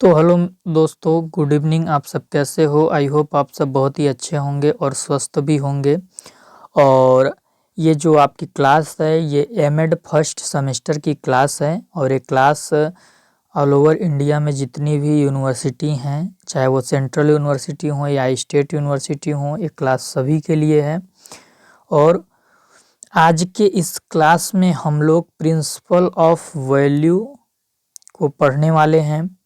तो हेलो दोस्तों, good evening. आप सब कैसे हो? आई होप आप सब बहुत ही अच्छे होंगे और स्वस्थ भी होंगे। और ये जो आपकी क्लास है ये एमएड फर्स्ट सेमेस्टर की क्लास है और ये क्लास ऑल ओवर इंडिया में जितनी भी यूनिवर्सिटी हैं, चाहे वो सेंट्रल यूनिवर्सिटी हो या स्टेट यूनिवर्सिटी हो, ये क्लास सभी के लिए है। और आज के इस क्लास में हम लोग प्रिंसिपल ऑफ वैल्यू को पढ़ने वाले हैं,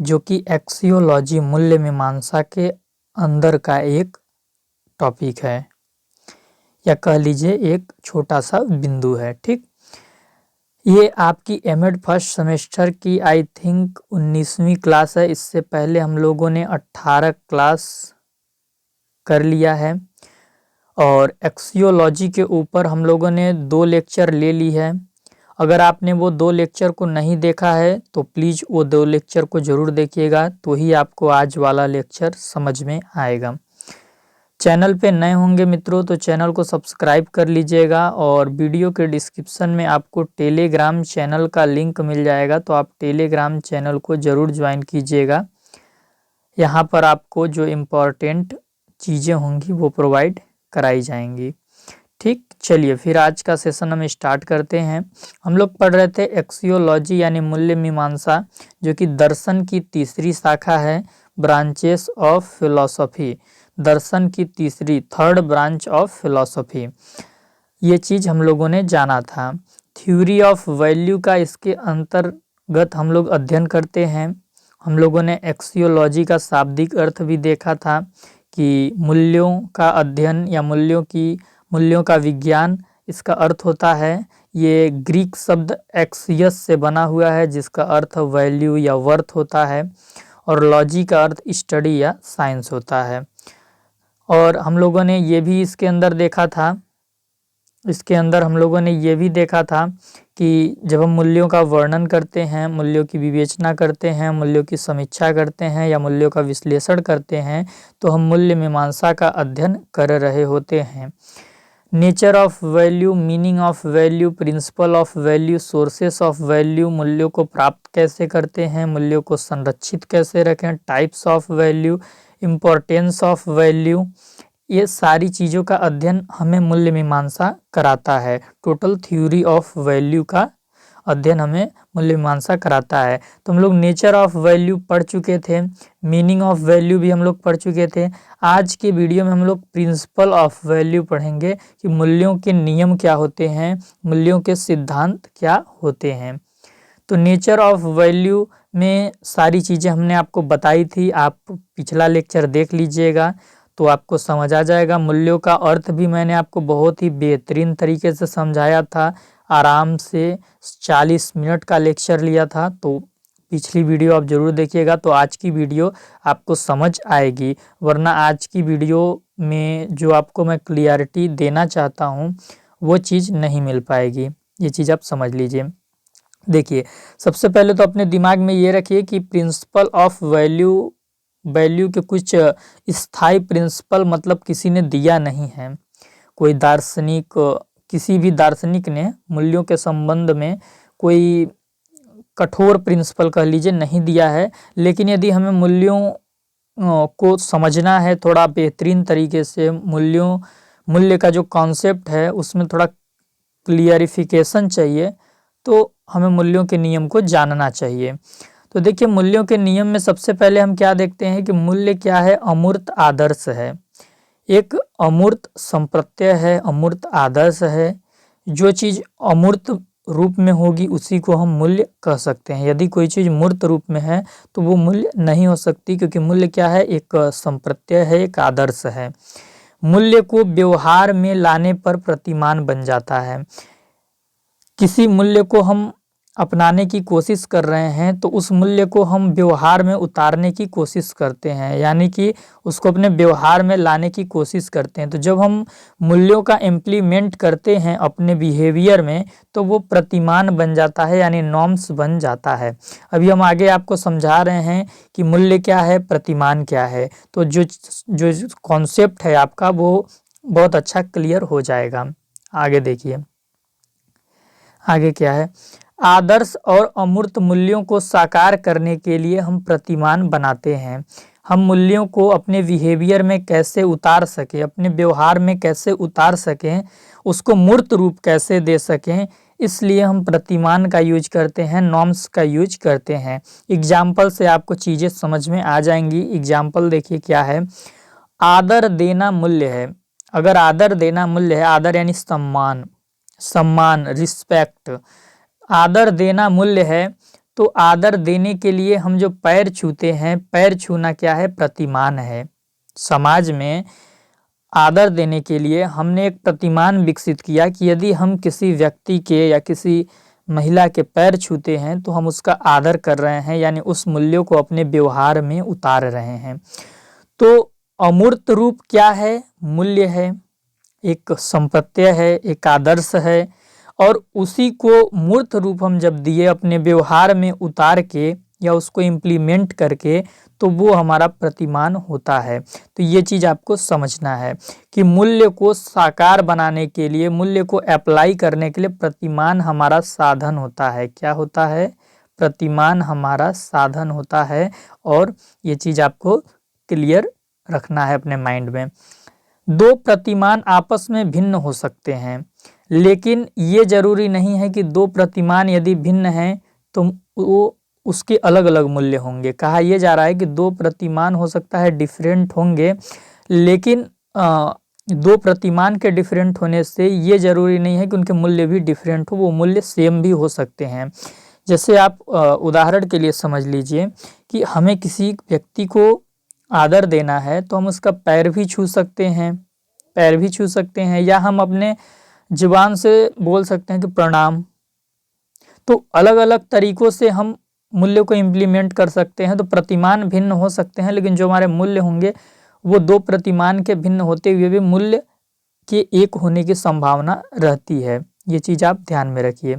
जो कि एक्सियोलॉजी मूल्य मीमांसा के अंदर का एक टॉपिक है, या कह लीजिए एक छोटा सा बिंदु है। ठीक, ये आपकी एमएड फर्स्ट सेमेस्टर की आई थिंक 19वीं क्लास है। इससे पहले हम लोगों ने 18 क्लास कर लिया है और एक्सियोलॉजी के ऊपर हम लोगों ने 2 लेक्चर ले ली है। अगर आपने वो 2 लेक्चर को नहीं देखा है तो प्लीज़ वो 2 लेक्चर को ज़रूर देखिएगा, तो ही आपको आज वाला लेक्चर समझ में आएगा। चैनल पे नए होंगे मित्रों तो चैनल को सब्सक्राइब कर लीजिएगा और वीडियो के डिस्क्रिप्शन में आपको टेलीग्राम चैनल का लिंक मिल जाएगा, तो आप टेलीग्राम चैनल को ज़रूर ज्वाइन कीजिएगा। यहाँ पर आपको जो इम्पोर्टेंट चीज़ें होंगी वो प्रोवाइड कराई जाएंगी। ठीक, चलिए फिर आज का सेशन हम स्टार्ट करते हैं। हम लोग पढ़ रहे थे एक्सियोलॉजी यानी मूल्य मीमांसा, जो कि दर्शन की तीसरी शाखा है, ब्रांचेस ऑफ फिलॉसफी। दर्शन की तीसरी, थर्ड ब्रांच ऑफ फिलॉसफी, ये चीज़ हम लोगों ने जाना था। थ्योरी ऑफ वैल्यू का इसके अंतर्गत हम लोग अध्ययन करते हैं। हम लोगों ने एक्सियोलॉजी का शाब्दिक अर्थ भी देखा था कि मूल्यों का अध्ययन या मूल्यों का विज्ञान इसका अर्थ होता है। ये ग्रीक शब्द एक्सियस से बना हुआ है, जिसका अर्थ वैल्यू या वर्थ होता है, और लॉजी का अर्थ स्टडी या साइंस होता है। और हम लोगों ने ये भी इसके अंदर देखा था कि जब हम मूल्यों का वर्णन करते हैं, मूल्यों की विवेचना करते हैं, मूल्यों की समीक्षा करते हैं या मूल्यों का विश्लेषण करते हैं, तो हम मूल्य मीमांसा का अध्ययन कर रहे होते हैं। Nature of value, meaning of value, principle of value, sources of value, मूल्यों को प्राप्त कैसे करते हैं, मूल्यों को संरक्षित कैसे रखें, types of value, importance of value, ये सारी चीज़ों का अध्ययन हमें मूल्य मीमांसा कराता है। टोटल थ्योरी ऑफ वैल्यू का अध्ययन हमें मूल्य मीमांसा कराता है। तो हम लोग नेचर ऑफ वैल्यू पढ़ चुके थे, मीनिंग ऑफ वैल्यू भी हम लोग पढ़ चुके थे। आज के वीडियो में हम लोग प्रिंसिपल ऑफ वैल्यू पढ़ेंगे कि मूल्यों के नियम क्या होते हैं, मूल्यों के सिद्धांत क्या होते हैं। तो नेचर ऑफ वैल्यू में सारी चीज़ें हमने आपको बताई थी, आप पिछला लेक्चर देख लीजिएगा तो आपको समझ आ जाएगा। मूल्यों का अर्थ भी मैंने आपको बहुत ही बेहतरीन तरीके से समझाया था, आराम से 40 मिनट का लेक्चर लिया था, तो पिछली वीडियो आप ज़रूर देखिएगा तो आज की वीडियो आपको समझ आएगी। वरना आज की वीडियो में जो आपको मैं क्लियरिटी देना चाहता हूँ वो चीज़ नहीं मिल पाएगी, ये चीज़ आप समझ लीजिए। देखिए, सबसे पहले तो अपने दिमाग में ये रखिए कि प्रिंसिपल ऑफ वैल्यू के कुछ स्थायी प्रिंसिपल मतलब किसी ने दिया नहीं है। कोई दार्शनिक, किसी भी दार्शनिक ने मूल्यों के संबंध में कोई कठोर प्रिंसिपल कह लीजिए नहीं दिया है। लेकिन यदि हमें मूल्यों को समझना है थोड़ा बेहतरीन तरीके से, मूल्य का जो कॉन्सेप्ट है उसमें थोड़ा क्लियरिफिकेशन चाहिए, तो हमें मूल्यों के नियम को जानना चाहिए। तो देखिए, मूल्यों के नियम में सबसे पहले हम क्या देखते हैं कि मूल्य क्या है? अमूर्त आदर्श है, एक अमूर्त संप्रत्यय है, अमूर्त आदर्श है। जो चीज़ अमूर्त रूप में होगी उसी को हम मूल्य कह सकते हैं। यदि कोई चीज़ मूर्त रूप में है तो वो मूल्य नहीं हो सकती, क्योंकि मूल्य क्या है? एक संप्रत्यय है, एक आदर्श है। मूल्य को व्यवहार में लाने पर प्रतिमान बन जाता है। किसी मूल्य को हम अपनाने की कोशिश कर रहे हैं तो उस मूल्य को हम व्यवहार में उतारने की कोशिश करते हैं, यानी कि उसको अपने व्यवहार में लाने की कोशिश करते हैं। तो जब हम मूल्यों का इम्प्लीमेंट करते हैं अपने बिहेवियर में तो वो प्रतिमान बन जाता है, यानी नॉर्म्स बन जाता है। अभी हम आगे आपको समझा रहे हैं कि मूल्य क्या है, प्रतिमान क्या है, तो जो कॉन्सेप्ट है आपका वो बहुत अच्छा क्लियर हो जाएगा। आगे देखिए, आगे क्या है? आदर्श और अमूर्त मूल्यों को साकार करने के लिए हम प्रतिमान बनाते हैं। हम मूल्यों को अपने बिहेवियर में कैसे उतार सकें, अपने व्यवहार में कैसे उतार सकें, उसको मूर्त रूप कैसे दे सकें, इसलिए हम प्रतिमान का यूज करते हैं, नॉर्म्स का यूज करते हैं। एग्जाम्पल से आपको चीज़ें समझ में आ जाएंगी। एग्जाम्पल देखिए क्या है। आदर देना मूल्य है। अगर आदर देना मूल्य है, आदर यानी सम्मान, सम्मान रिस्पेक्ट, आदर देना मूल्य है, तो आदर देने के लिए हम जो पैर छूते हैं, पैर छूना क्या है? प्रतिमान है। समाज में आदर देने के लिए हमने एक प्रतिमान विकसित किया कि यदि हम किसी व्यक्ति के या किसी महिला के पैर छूते हैं तो हम उसका आदर कर रहे हैं, यानी उस मूल्यों को अपने व्यवहार में उतार रहे हैं। तो अमूर्त रूप क्या है? मूल्य है, एक संप्रत्यय है, एक आदर्श है, और उसी को मूर्त रूप हम जब दिए अपने व्यवहार में उतार के या उसको इम्प्लीमेंट करके, तो वो हमारा प्रतिमान होता है। तो ये चीज़ आपको समझना है कि मूल्य को साकार बनाने के लिए, मूल्य को अप्लाई करने के लिए प्रतिमान हमारा साधन होता है। क्या होता है? प्रतिमान हमारा साधन होता है। और ये चीज़ आपको क्लियर रखना है अपने माइंड में। दो प्रतिमान आपस में भिन्न हो सकते हैं, लेकिन ये जरूरी नहीं है कि दो प्रतिमान यदि भिन्न हैं तो वो उसके अलग अलग मूल्य होंगे। कहा यह जा रहा है कि दो प्रतिमान हो सकता है डिफरेंट होंगे, लेकिन दो प्रतिमान के डिफरेंट होने से ये जरूरी नहीं है कि उनके मूल्य भी डिफरेंट हो, वो मूल्य सेम भी हो सकते हैं। जैसे आप उदाहरण के लिए समझ लीजिए कि हमें किसी व्यक्ति को आदर देना है तो हम उसका पैर भी छू सकते हैं, पैर भी छू सकते हैं, या हम अपने जुबान से बोल सकते हैं कि प्रणाम। तो अलग अलग तरीकों से हम मूल्य को इम्प्लीमेंट कर सकते हैं। तो प्रतिमान भिन्न हो सकते हैं, लेकिन जो हमारे मूल्य होंगे वो दो प्रतिमान के भिन्न होते हुए भी मूल्य के एक होने की संभावना रहती है। ये चीज़ आप ध्यान में रखिए।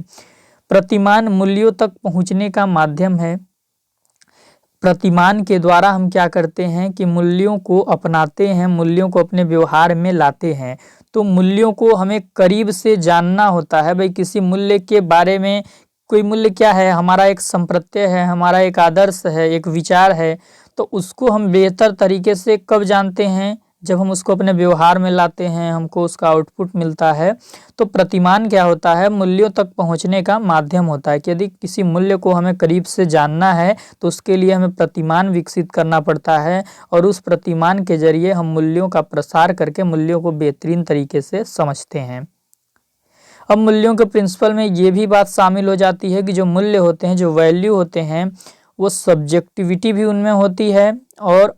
प्रतिमान मूल्यों तक पहुंचने का माध्यम है। प्रतिमान के द्वारा हम क्या करते हैं कि मूल्यों को अपनाते हैं, मूल्यों को अपने व्यवहार में लाते हैं। तो मूल्यों को हमें करीब से जानना होता है। भाई किसी मूल्य के बारे में, कोई मूल्य क्या है? हमारा एक संप्रत्यय है, हमारा एक आदर्श है, एक विचार है। तो उसको हम बेहतर तरीके से कब जानते हैं? जब हम उसको अपने व्यवहार में लाते हैं, हमको उसका आउटपुट मिलता है। तो प्रतिमान क्या होता है? मूल्यों तक पहुंचने का माध्यम होता है कि यदि किसी मूल्य को हमें करीब से जानना है तो उसके लिए हमें प्रतिमान विकसित करना पड़ता है, और उस प्रतिमान के जरिए हम मूल्यों का प्रसार करके मूल्यों को बेहतरीन तरीके से समझते हैं। अब मूल्यों के प्रिंसिपल में ये भी बात शामिल हो जाती है कि जो मूल्य होते हैं, जो वैल्यू होते हैं, वो सब्जेक्टिविटी भी उनमें होती है और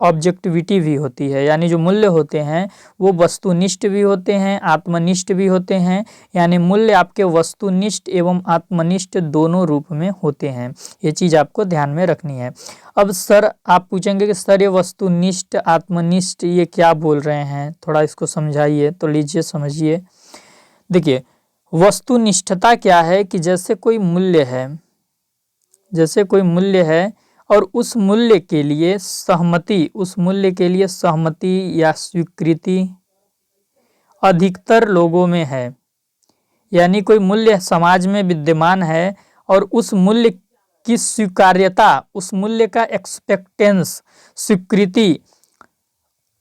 ऑब्जेक्टिविटी भी होती है। यानी जो मूल्य होते हैं वो वस्तुनिष्ठ भी होते हैं, आत्मनिष्ठ भी होते हैं। यानी मूल्य आपके वस्तुनिष्ठ एवं आत्मनिष्ठ दोनों रूप में होते हैं। ये चीज़ आपको ध्यान में रखनी है। अब सर आप पूछेंगे कि सर ये वस्तुनिष्ठ आत्मनिष्ठ ये क्या बोल रहे हैं, थोड़ा इसको समझाइए। तो लीजिए समझिए। देखिए वस्तुनिष्ठता क्या है कि जैसे कोई मूल्य है, जैसे कोई मूल्य है और उस मूल्य के लिए सहमति, उस मूल्य के लिए सहमति या स्वीकृति अधिकतर लोगों में है। यानी कोई मूल्य समाज में विद्यमान है और उस मूल्य की स्वीकार्यता, उस मूल्य का एक्सपेक्टेंस, स्वीकृति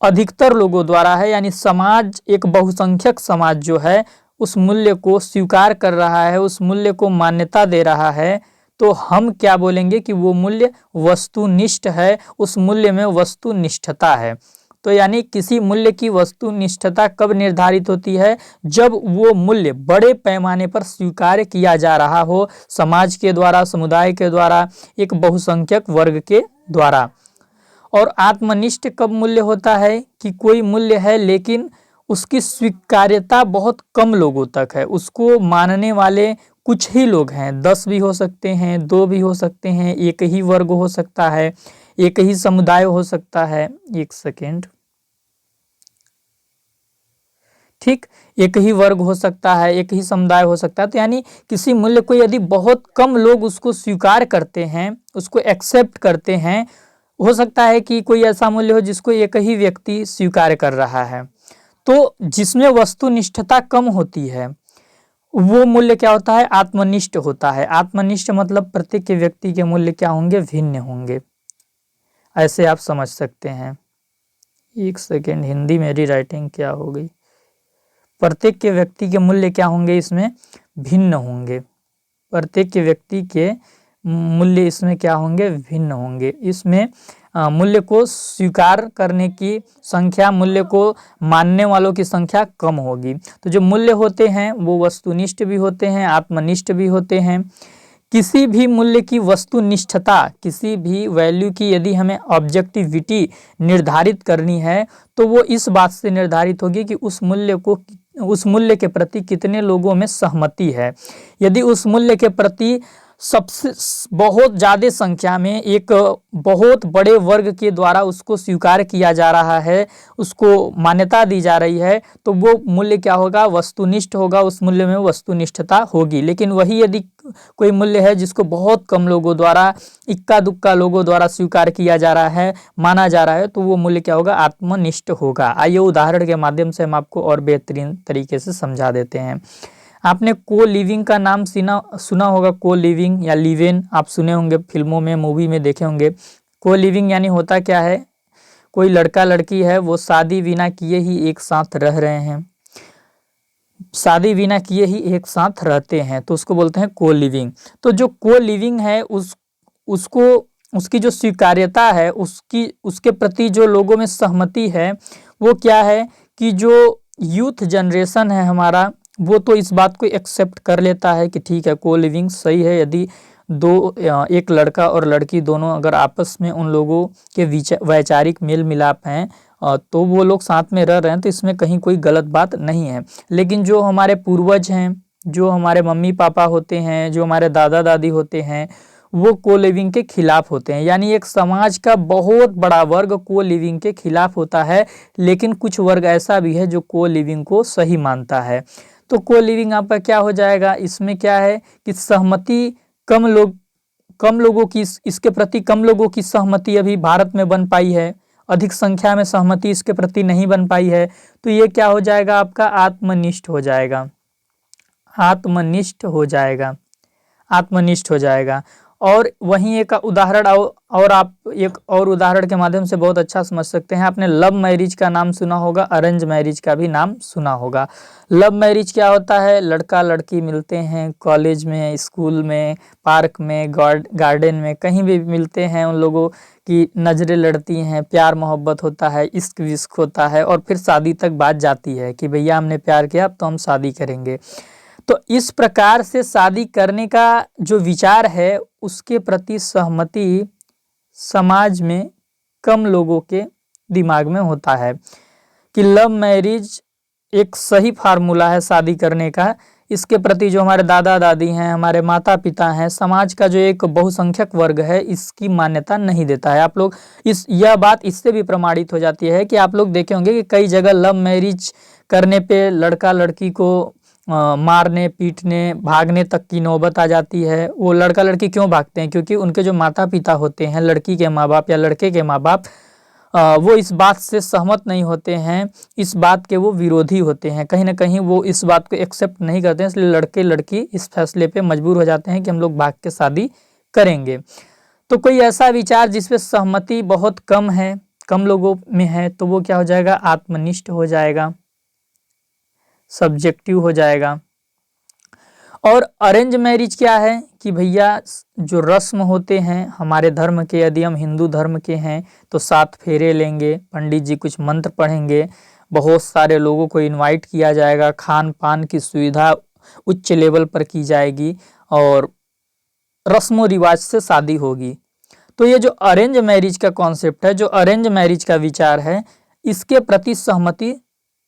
अधिकतर लोगों द्वारा है। यानी समाज, एक बहुसंख्यक समाज जो है उस मूल्य को स्वीकार कर रहा है, उस मूल्य को मान्यता दे रहा है। तो हम क्या बोलेंगे कि वो मूल्य वस्तुनिष्ठ है, उस मूल्य में वस्तुनिष्ठता है। तो यानी किसी मूल्य की वस्तुनिष्ठता कब निर्धारित होती है? जब वो मूल्य बड़े पैमाने पर स्वीकार किया जा रहा हो, समाज के द्वारा, समुदाय के द्वारा, एक बहुसंख्यक वर्ग के द्वारा। और आत्मनिष्ठ कब मूल्य होता है? कि कोई मूल्य है लेकिन उसकी स्वीकार्यता बहुत कम लोगों तक है, उसको मानने वाले कुछ ही लोग हैं। 10 भी हो सकते हैं, 2 भी हो सकते हैं, एक ही वर्ग हो सकता है, एक ही समुदाय हो सकता है। एक सेकेंड, ठीक, एक ही वर्ग हो सकता है, एक ही समुदाय हो सकता है। तो यानी किसी मूल्य को यदि बहुत कम लोग उसको स्वीकार करते हैं, उसको एक्सेप्ट करते हैं, हो सकता है कि कोई ऐसा मूल्य हो जिसको एक ही व्यक्ति स्वीकार कर रहा है। तो जिसमें वस्तुनिष्ठता कम होती है वो मूल्य क्या होता है, आत्मनिष्ठ होता है। आत्मनिष्ठ मतलब प्रत्येक व्यक्ति के मूल्य क्या होंगे, भिन्न होंगे, ऐसे आप समझ सकते हैं। एक सेकेंड, हिंदी मेरी राइटिंग क्या हो गई। प्रत्येक के व्यक्ति के मूल्य क्या होंगे, इसमें भिन्न होंगे। प्रत्येक के व्यक्ति के मूल्य इसमें क्या होंगे, भिन्न होंगे। इसमें मूल्य को स्वीकार करने की संख्या, मूल्य को मानने वालों की संख्या कम होगी। तो जो मूल्य होते हैं वो वस्तुनिष्ठ भी होते हैं, आत्मनिष्ठ भी होते हैं। किसी भी मूल्य की वस्तुनिष्ठता, किसी भी वैल्यू की यदि हमें ऑब्जेक्टिविटी निर्धारित करनी है तो वो इस बात से निर्धारित होगी कि उस मूल्य के प्रति कितने लोगों में सहमति है। यदि उस मूल्य के प्रति सबसे बहुत ज़्यादा संख्या में एक बहुत बड़े वर्ग के द्वारा उसको स्वीकार किया जा रहा है, उसको मान्यता दी जा रही है, तो वो मूल्य क्या होगा, वस्तुनिष्ठ होगा, उस मूल्य में वस्तुनिष्ठता होगी। लेकिन वही यदि कोई मूल्य है जिसको बहुत कम लोगों द्वारा, इक्का दुक्का लोगों द्वारा स्वीकार किया जा रहा है, माना जा रहा है, तो वो मूल्य क्या होगा, आत्मनिष्ठ होगा। आइए उदाहरण के माध्यम से हम आपको और बेहतरीन तरीके से समझा देते हैं। आपने को लिविंग का नाम सुना होगा, को लिविंग या लिव इन, आप सुने होंगे, फिल्मों में, मूवी में देखे होंगे। को लिविंग यानी होता क्या है, कोई लड़का लड़की है, वो शादी बिना किए ही एक साथ रह रहे हैं, शादी बिना किए ही एक साथ रहते हैं, तो उसको बोलते हैं को लिविंग। तो जो को लिविंग है उसको उसकी जो स्वीकार्यता है, उसके प्रति जो लोगों में सहमति है, वो क्या है कि जो यूथ जनरेशन है हमारा, वो तो इस बात को एक्सेप्ट कर लेता है कि ठीक है, को लिविंग सही है। यदि एक लड़का और लड़की दोनों अगर आपस में उन लोगों के वैचारिक मेल मिलाप हैं तो वो लोग साथ में रह रहे हैं, तो इसमें कहीं कोई गलत बात नहीं है। लेकिन जो हमारे पूर्वज हैं, जो हमारे मम्मी पापा होते हैं, जो हमारे दादा दादी होते हैं, वो को लिविंग के खिलाफ होते हैं। यानी एक समाज का बहुत बड़ा वर्ग को लिविंग के खिलाफ होता है, लेकिन कुछ वर्ग ऐसा भी है जो को लिविंग को सही मानता है। तो को लिविंग आपका क्या हो जाएगा, इसमें क्या है कि सहमति कम लोगों की, इसके प्रति कम लोगों की सहमति अभी भारत में बन पाई है, अधिक संख्या में सहमति इसके प्रति नहीं बन पाई है। तो ये क्या हो जाएगा, आपका आत्मनिष्ठ हो जाएगा, आत्मनिष्ठ हो जाएगा, आत्मनिष्ठ हो जाएगा। और वहीं एक उदाहरण और आप एक और उदाहरण के माध्यम से बहुत अच्छा समझ सकते हैं। आपने लव मैरिज का नाम सुना होगा, अरेंज मैरिज का भी नाम सुना होगा। लव मैरिज क्या होता है, लड़का लड़की मिलते हैं कॉलेज में, स्कूल में, पार्क में, गार्डन में, कहीं भी मिलते हैं, उन लोगों की नज़रें लड़ती हैं, प्यार मोहब्बत होता है, इश्क विश्क होता है, और फिर शादी तक बात जाती है कि भैया हमने प्यार किया, अब तो हम शादी करेंगे। तो इस प्रकार से शादी करने का जो विचार है, उसके प्रति सहमति समाज में कम लोगों के दिमाग में होता है कि लव मैरिज एक सही फार्मूला है शादी करने का। इसके प्रति जो हमारे दादा दादी हैं, हमारे माता पिता हैं, समाज का जो एक बहुसंख्यक वर्ग है, इसकी मान्यता नहीं देता है। आप लोग यह बात इससे भी प्रमाणित हो जाती है कि आप लोग देखे होंगे कि कई जगह लव मैरिज करने पे लड़का लड़की को मारने, पीटने, भागने तक की नौबत आ जाती है। वो लड़का लड़की क्यों भागते हैं, क्योंकि उनके जो माता पिता होते हैं, लड़की के माँ बाप या लड़के के माँ बाप, वो इस बात से सहमत नहीं होते हैं, इस बात के वो विरोधी होते हैं, कहीं ना कहीं वो इस बात को एक्सेप्ट नहीं करते हैं। इसलिए लड़के लड़की इस फैसले पे मजबूर हो जाते हैं कि हम लोग भाग के शादी करेंगे। तो कोई ऐसा विचार जिसपे सहमति बहुत कम है, कम लोगों में है, तो वो क्या हो जाएगा, आत्मनिष्ठ हो जाएगा, सब्जेक्टिव हो जाएगा। और अरेंज मैरिज क्या है कि भैया जो रस्म होते हैं हमारे धर्म के, यदि हम हिंदू धर्म के हैं तो 7 फेरे लेंगे, पंडित जी कुछ मंत्र पढ़ेंगे, बहुत सारे लोगों को इनवाइट किया जाएगा, खान पान की सुविधा उच्च लेवल पर की जाएगी और रस्मों रिवाज से शादी होगी। तो ये जो अरेंज मैरिज का कॉन्सेप्ट है, जो अरेंज मैरिज का विचार है, इसके प्रति सहमति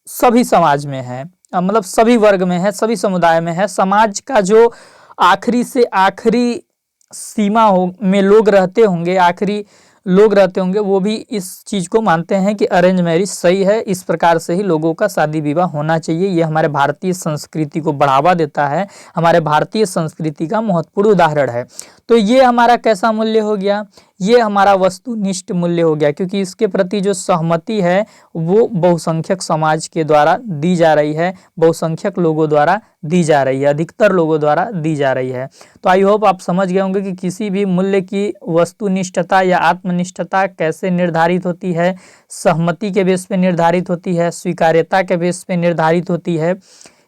सभी समाज में है, मतलब सभी वर्ग में है, सभी समुदाय में है। समाज का जो आखिरी से आखिरी सीमा में लोग रहते होंगे, आखिरी लोग रहते होंगे, वो भी इस चीज को मानते हैं कि अरेंज मैरिज सही है, इस प्रकार से ही लोगों का शादी विवाह होना चाहिए। ये हमारे भारतीय संस्कृति को बढ़ावा देता है, हमारे भारतीय संस्कृति का महत्वपूर्ण उदाहरण है। तो ये हमारा कैसा मूल्य हो गया, ये हमारा वस्तुनिष्ठ मूल्य हो गया, क्योंकि इसके प्रति जो सहमति है वो बहुसंख्यक समाज के द्वारा दी जा रही है, बहुसंख्यक लोगों द्वारा दी जा रही है, अधिकतर लोगों द्वारा दी जा रही है। तो आई होप आप समझ गए होंगे कि किसी भी मूल्य की वस्तुनिष्ठता या आत्मनिष्ठता कैसे निर्धारित होती है। सहमति के बेस पे निर्धारित होती है, स्वीकार्यता के बेस पे निर्धारित होती है,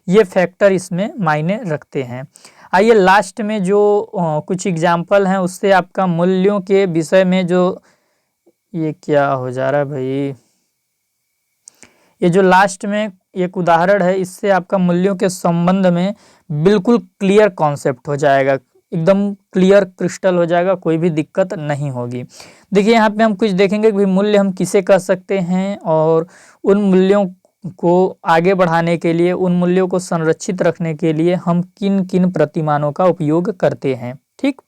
ये फैक्टर इसमें मायने रखते हैं। आइए लास्ट में जो कुछ एग्जाम्पल हैं उससे आपका मूल्यों के विषय में जो ये क्या हो जा रहा है भाई, ये जो लास्ट में एक उदाहरण है इससे आपका मूल्यों के संबंध में बिल्कुल क्लियर कॉन्सेप्ट हो जाएगा, एकदम क्लियर क्रिस्टल हो जाएगा, कोई भी दिक्कत नहीं होगी। देखिए यहाँ पे हम कुछ देखेंगे कि मूल्य हम किसे कह सकते हैं और उन मूल्यों को आगे बढ़ाने के लिए, उन मूल्यों को संरक्षित रखने के लिए हम किन किन प्रतिमानों का उपयोग करते हैं। ठीक,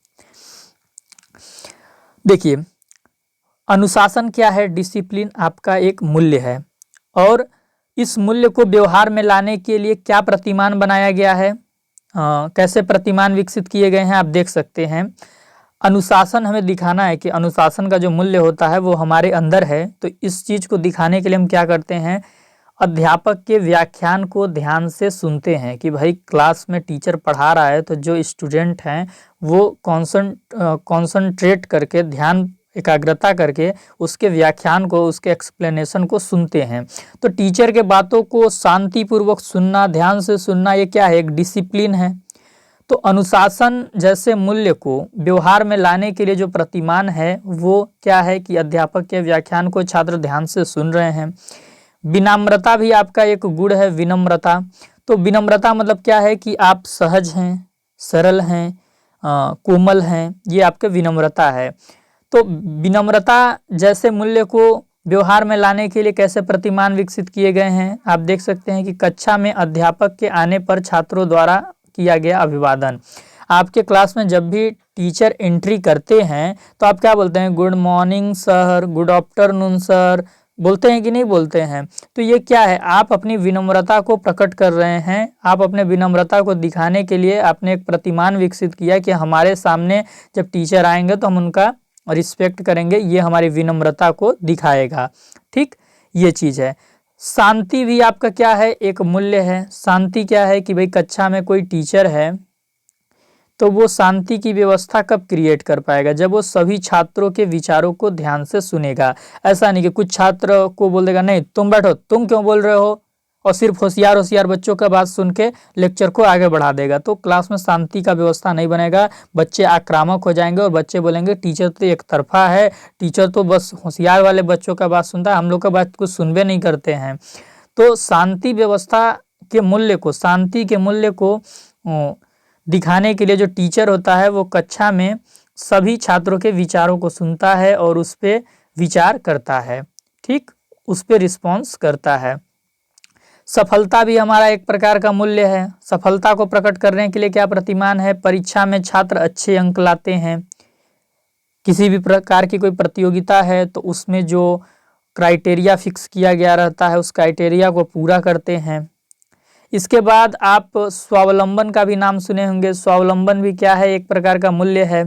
देखिए अनुशासन क्या है, डिसिप्लिन आपका एक मूल्य है और इस मूल्य को व्यवहार में लाने के लिए क्या प्रतिमान बनाया गया है, कैसे प्रतिमान विकसित किए गए हैं आप देख सकते हैं। अनुशासन हमें दिखाना है कि अनुशासन का जो मूल्य होता है वो हमारे अंदर है, तो इस चीज को दिखाने के लिए हम क्या करते हैं, अध्यापक के व्याख्यान को ध्यान से सुनते हैं कि भाई क्लास में टीचर पढ़ा रहा है तो जो स्टूडेंट हैं वो कॉन्संट्रेट करके, ध्यान एकाग्रता करके उसके व्याख्यान को, उसके एक्सप्लेनेशन को सुनते हैं। तो टीचर के बातों को शांतिपूर्वक सुनना, ध्यान से सुनना, ये क्या है, एक डिसिप्लिन है। तो अनुशासन जैसे मूल्य को व्यवहार में लाने के लिए जो प्रतिमान है वो क्या है कि अध्यापक के व्याख्यान को छात्र ध्यान से सुन रहे हैं। विनम्रता भी आपका एक गुण है, विनम्रता। तो विनम्रता मतलब क्या है कि आप सहज हैं, सरल हैं, कोमल हैं, ये आपके विनम्रता है। तो विनम्रता जैसे मूल्य को व्यवहार में लाने के लिए कैसे प्रतिमान विकसित किए गए हैं आप देख सकते हैं कि कक्षा में अध्यापक के आने पर छात्रों द्वारा किया गया अभिवादन। आपके क्लास में जब भी टीचर एंट्री करते हैं तो आप क्या बोलते हैं, good morning sir, good afternoon sir, बोलते हैं कि नहीं बोलते हैं। तो ये क्या है, आप अपनी विनम्रता को प्रकट कर रहे हैं, आप अपने विनम्रता को दिखाने के लिए आपने एक प्रतिमान विकसित किया कि हमारे सामने जब टीचर आएंगे तो हम उनका रिस्पेक्ट करेंगे, ये हमारी विनम्रता को दिखाएगा। ठीक, ये चीज है। शांति भी आपका क्या है, एक मूल्य है। शांति क्या है कि भाई कक्षा में कोई टीचर है तो वो शांति की व्यवस्था कब क्रिएट कर पाएगा, जब वो सभी छात्रों के विचारों को ध्यान से सुनेगा। ऐसा नहीं कि कुछ छात्र को बोल देगा नहीं तुम बैठो, तुम क्यों बोल रहे हो, और सिर्फ होशियार बच्चों का बात सुन के लेक्चर को आगे बढ़ा देगा, तो क्लास में शांति का व्यवस्था नहीं बनेगा। बच्चे आक्रामक हो जाएंगे और बच्चे बोलेंगे टीचर तो एक तरफा है, टीचर तो बस होशियार वाले बच्चों का बात सुनता है, हम लोग का बात कुछ सुनबे नहीं करते हैं। तो शांति व्यवस्था के मूल्य को, शांति के मूल्य को दिखाने के लिए जो टीचर होता है वो कक्षा में सभी छात्रों के विचारों को सुनता है और उस पर विचार करता है। ठीक, उस पर रिस्पॉन्स करता है। सफलता भी हमारा एक प्रकार का मूल्य है। सफलता को प्रकट करने के लिए क्या प्रतिमान है, परीक्षा में छात्र अच्छे अंक लाते हैं, किसी भी प्रकार की कोई प्रतियोगिता है तो उसमें जो क्राइटेरिया फिक्स किया गया रहता है उस क्राइटेरिया को पूरा करते हैं। इसके बाद आप स्वावलंबन का भी नाम सुने होंगे। स्वावलंबन भी क्या है, एक प्रकार का मूल्य है।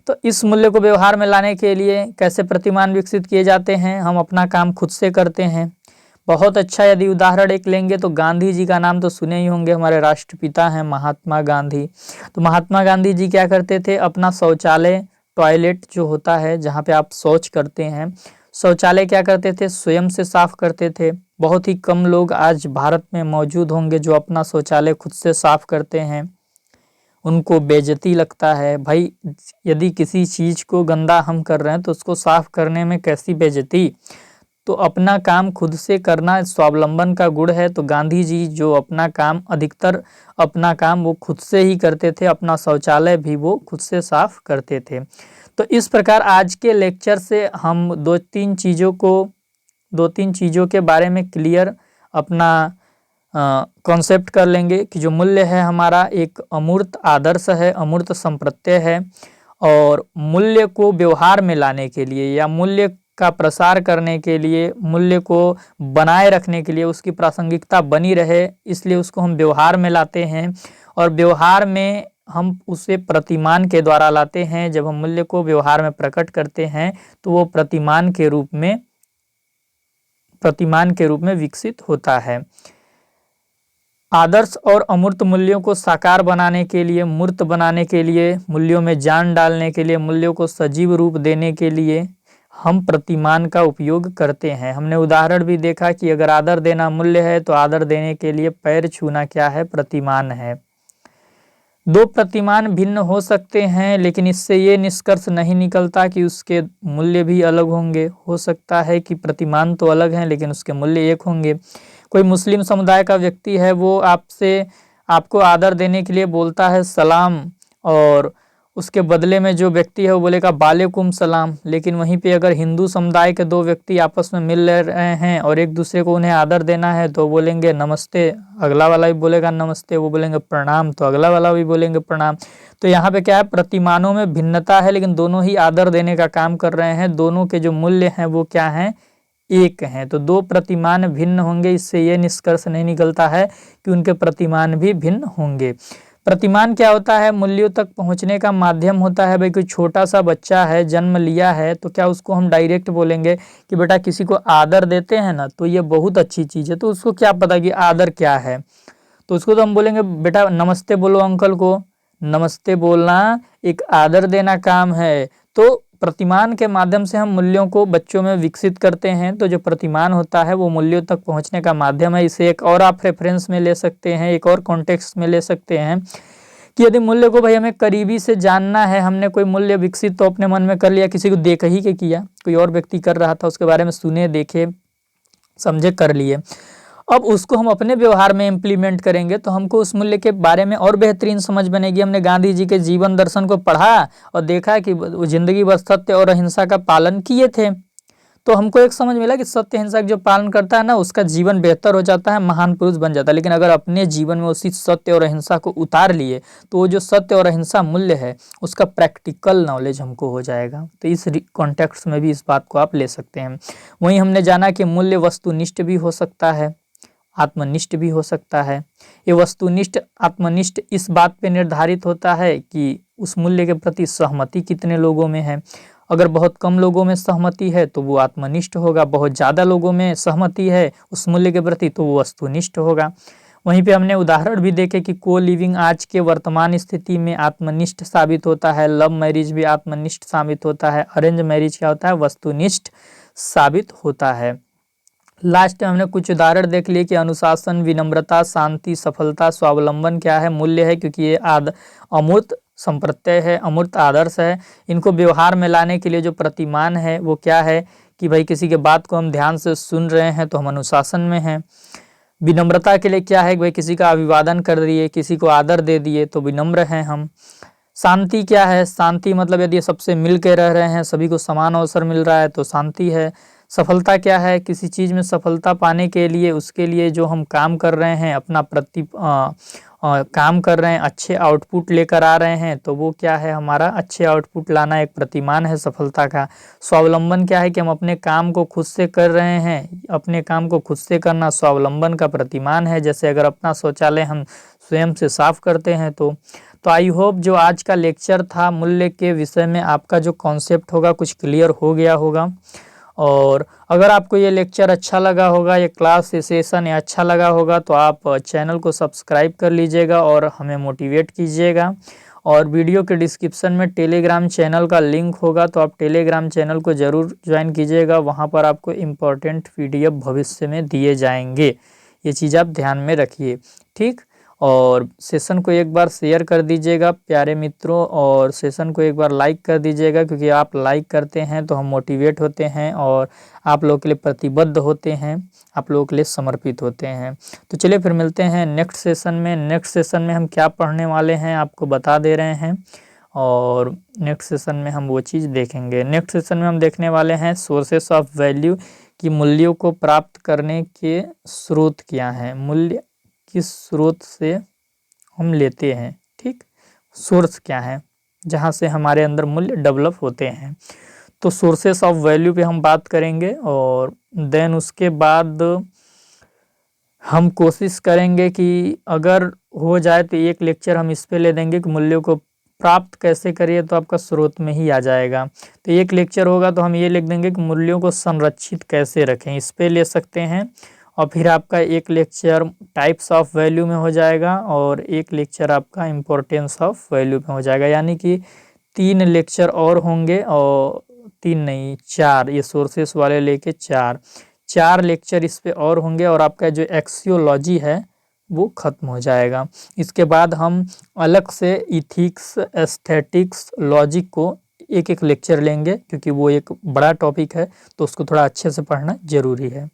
तो इस मूल्य को व्यवहार में लाने के लिए कैसे प्रतिमान विकसित किए जाते हैं, हम अपना काम खुद से करते हैं। बहुत अच्छा, यदि उदाहरण एक लेंगे तो गांधी जी का नाम तो सुने ही होंगे, हमारे राष्ट्रपिता हैं महात्मा गांधी। तो महात्मा गांधी जी क्या करते थे, अपना शौचालय, टॉयलेट जो होता है जहाँ पे आप शौच करते हैं, शौचालय क्या करते थे, स्वयं से साफ करते थे। बहुत ही कम लोग आज भारत में मौजूद होंगे जो अपना शौचालय खुद से साफ करते हैं, उनको बेइज्जती लगता है। भाई यदि किसी चीज को गंदा हम कर रहे हैं तो उसको साफ करने में कैसी बेइज्जती, तो अपना काम खुद से करना स्वावलंबन का गुण है। तो गांधी जी जो अपना काम, अधिकतर अपना काम वो खुद से ही करते थे, अपना शौचालय भी वो खुद से साफ करते थे। तो इस प्रकार आज के लेक्चर से हम दो तीन चीज़ों के बारे में क्लियर अपना कॉन्सेप्ट कर लेंगे कि जो मूल्य है हमारा एक अमूर्त आदर्श है, अमूर्त संप्रत्यय है, और मूल्य को व्यवहार में लाने के लिए या मूल्य का प्रसार करने के लिए, मूल्य को बनाए रखने के लिए, उसकी प्रासंगिकता बनी रहे इसलिए उसको हम व्यवहार में लाते हैं। और व्यवहार में हम उसे प्रतिमान के द्वारा लाते हैं। जब हम मूल्य को व्यवहार में प्रकट करते हैं तो वो प्रतिमान के रूप में विकसित होता है। आदर्श और अमूर्त मूल्यों को साकार बनाने के लिए, मूर्त बनाने के लिए, मूल्यों में जान डालने के लिए, मूल्यों को सजीव रूप देने के लिए हम प्रतिमान का उपयोग करते हैं। हमने उदाहरण भी देखा कि अगर आदर देना मूल्य है तो आदर देने के लिए पैर छूना क्या है? प्रतिमान है। दो प्रतिमान भिन्न हो सकते हैं, लेकिन इससे ये निष्कर्ष नहीं निकलता कि उसके मूल्य भी अलग होंगे। हो सकता है कि प्रतिमान तो अलग हैं लेकिन उसके मूल्य एक होंगे। कोई मुस्लिम समुदाय का व्यक्ति है, वो आपको आदर देने के लिए बोलता है सलाम, और उसके बदले में जो व्यक्ति है वो बोलेगा वालेकुम सलाम। लेकिन वहीं पे अगर हिंदू समुदाय के दो व्यक्ति आपस में मिल रहे हैं और एक दूसरे को उन्हें आदर देना है तो बोलेंगे नमस्ते, अगला वाला भी बोलेगा नमस्ते, वो बोलेंगे प्रणाम तो अगला वाला भी बोलेंगे प्रणाम। तो यहाँ पे क्या है, प्रतिमानों में भिन्नता है लेकिन दोनों ही आदर देने का काम कर रहे हैं। दोनों के जो मूल्य हैं वो क्या हैं? एक हैं। तो दो प्रतिमान भिन्न होंगे, इससे ये निष्कर्ष नहीं निकलता है कि उनके प्रतिमान भी भिन्न होंगे। प्रतिमान क्या होता है? मूल्यों तक पहुंचने का माध्यम होता है। भाई कोई छोटा सा बच्चा है, जन्म लिया है, तो क्या उसको हम डायरेक्ट बोलेंगे कि बेटा किसी को आदर देते हैं ना तो ये बहुत अच्छी चीज़ है, तो उसको क्या पता कि आदर क्या है? तो उसको तो हम बोलेंगे बेटा नमस्ते बोलो अंकल को। नमस्ते बोलना एक आदर देना काम है। तो प्रतिमान के माध्यम से हम मूल्यों को बच्चों में विकसित करते हैं। तो जो प्रतिमान होता है वो मूल्यों तक पहुंचने का माध्यम है। इसे एक और आप रेफरेंस में ले सकते हैं, एक और कॉन्टेक्स्ट में ले सकते हैं कि यदि मूल्य को भाई हमें करीबी से जानना है, हमने कोई मूल्य विकसित तो अपने मन में कर लिया, किसी को देख ही के किया, कोई और व्यक्ति कर रहा था उसके बारे में सुने, देखे, समझे, कर लिए, अब उसको हम अपने व्यवहार में इम्प्लीमेंट करेंगे तो हमको उस मूल्य के बारे में और बेहतरीन समझ बनेगी। हमने गांधी जी के जीवन दर्शन को पढ़ा और देखा कि वो जिंदगी भर सत्य और अहिंसा का पालन किए थे, तो हमको एक समझ मिला कि सत्य अहिंसा का जो पालन करता है ना उसका जीवन बेहतर हो जाता है, महान पुरुष बन जाता है। लेकिन अगर अपने जीवन में उसी सत्य और अहिंसा को उतार लिए तो वो जो सत्य और अहिंसा मूल्य है उसका प्रैक्टिकल नॉलेज हमको हो जाएगा। तो इस कॉन्टेक्स्ट में भी इस बात को आप ले सकते हैं। वहीं हमने जाना कि मूल्य वस्तुनिष्ठ भी हो सकता है, आत्मनिष्ठ भी हो सकता है। ये वस्तुनिष्ठ आत्मनिष्ठ इस बात पे निर्धारित होता है कि उस मूल्य के प्रति सहमति कितने लोगों में है। अगर बहुत कम लोगों में सहमति है तो वो आत्मनिष्ठ होगा, बहुत ज़्यादा लोगों में सहमति है उस मूल्य के प्रति तो वो वस्तुनिष्ठ होगा। वहीं पे हमने उदाहरण भी देखे कि को लिविंग आज के वर्तमान स्थिति में आत्मनिष्ठ साबित होता है, लव मैरिज भी आत्मनिष्ठ साबित होता है, अरेंज मैरिज क्या होता है? वस्तुनिष्ठ साबित होता है। लास्ट में हमने कुछ उदाहरण देख लिए कि अनुशासन, विनम्रता, शांति, सफलता, स्वावलंबन क्या है? मूल्य है, क्योंकि ये अमूर्त संप्रत्यय है, अमूर्त आदर्श है। इनको व्यवहार में लाने के लिए जो प्रतिमान है वो क्या है कि भाई किसी के बात को हम ध्यान से सुन रहे हैं तो हम अनुशासन में हैं। विनम्रता के लिए क्या है? भाई किसी का अभिवादन कर दिए, किसी को आदर दे दिए तो विनम्र हैं हम। शांति क्या है? शांति मतलब यदि सबसे मिल के रह रहे हैं, सभी को समान अवसर मिल रहा है तो शांति है। सफलता क्या है? किसी चीज़ में सफलता पाने के लिए उसके लिए जो हम काम कर रहे हैं, अपना काम कर रहे हैं, अच्छे आउटपुट लेकर आ रहे हैं तो वो क्या है? हमारा अच्छे आउटपुट लाना एक प्रतिमान है सफलता का। स्वावलंबन क्या है? कि हम अपने काम को खुद से कर रहे हैं, अपने काम को खुद से करना स्वावलंबन का प्रतिमान है। जैसे अगर अपना शौचालय हम स्वयं से साफ करते हैं तो आई होप जो आज का लेक्चर था मूल्य के विषय में आपका जो कॉन्सेप्ट होगा कुछ क्लियर हो गया होगा। और अगर आपको ये लेक्चर अच्छा लगा होगा, ये क्लास सेशन अच्छा लगा होगा तो आप चैनल को सब्सक्राइब कर लीजिएगा और हमें मोटिवेट कीजिएगा। और वीडियो के डिस्क्रिप्शन में टेलीग्राम चैनल का लिंक होगा तो आप टेलीग्राम चैनल को ज़रूर ज्वाइन कीजिएगा। वहाँ पर आपको इम्पोर्टेंट PDF भविष्य में दिए जाएंगे, ये चीज़ आप ध्यान में रखिए, ठीक। और सेशन को एक बार शेयर कर दीजिएगा प्यारे मित्रों, और सेशन को एक बार लाइक कर दीजिएगा, क्योंकि आप लाइक करते हैं तो हम मोटिवेट होते हैं और आप लोगों के लिए प्रतिबद्ध होते हैं, आप लोगों के लिए समर्पित होते हैं। तो चलिए फिर मिलते हैं नेक्स्ट सेशन में। नेक्स्ट सेशन में हम क्या पढ़ने वाले हैं आपको बता दे रहे हैं, और नेक्स्ट सेशन में हम वो चीज़ देखेंगे। नेक्स्ट सेशन में हम देखने वाले हैं सोर्सेस ऑफ वैल्यू, कि मूल्यों को प्राप्त करने के स्रोत क्या हैं, मूल्य किस स्रोत से हम लेते हैं, ठीक, सोर्स क्या है जहाँ से हमारे अंदर मूल्य डेवलप होते हैं। तो सोर्सेस ऑफ वैल्यू पे हम बात करेंगे, और देन उसके बाद हम कोशिश करेंगे कि अगर हो जाए तो एक लेक्चर हम इस पे ले देंगे कि मूल्यों को प्राप्त कैसे करिए, तो आपका स्रोत में ही आ जाएगा। तो एक लेक्चर होगा तो हम ये लिख देंगे कि मूल्यों को संरक्षित कैसे रखें, इस पे ले सकते हैं। और फिर आपका एक लेक्चर टाइप्स ऑफ वैल्यू में हो जाएगा और एक लेक्चर आपका इम्पोर्टेंस ऑफ वैल्यू में हो जाएगा। यानी कि 3 लेक्चर और होंगे, और 3 नहीं 4, ये सोर्सेस वाले लेके 4 लेक्चर इस पे और होंगे, और आपका जो एक्सियोलॉजी है वो खत्म हो जाएगा। इसके बाद हम अलग से इथिक्स, एस्थेटिक्स, लॉजिक को एक एक लेक्चर लेंगे, क्योंकि वो एक बड़ा टॉपिक है तो उसको थोड़ा अच्छे से पढ़ना जरूरी है।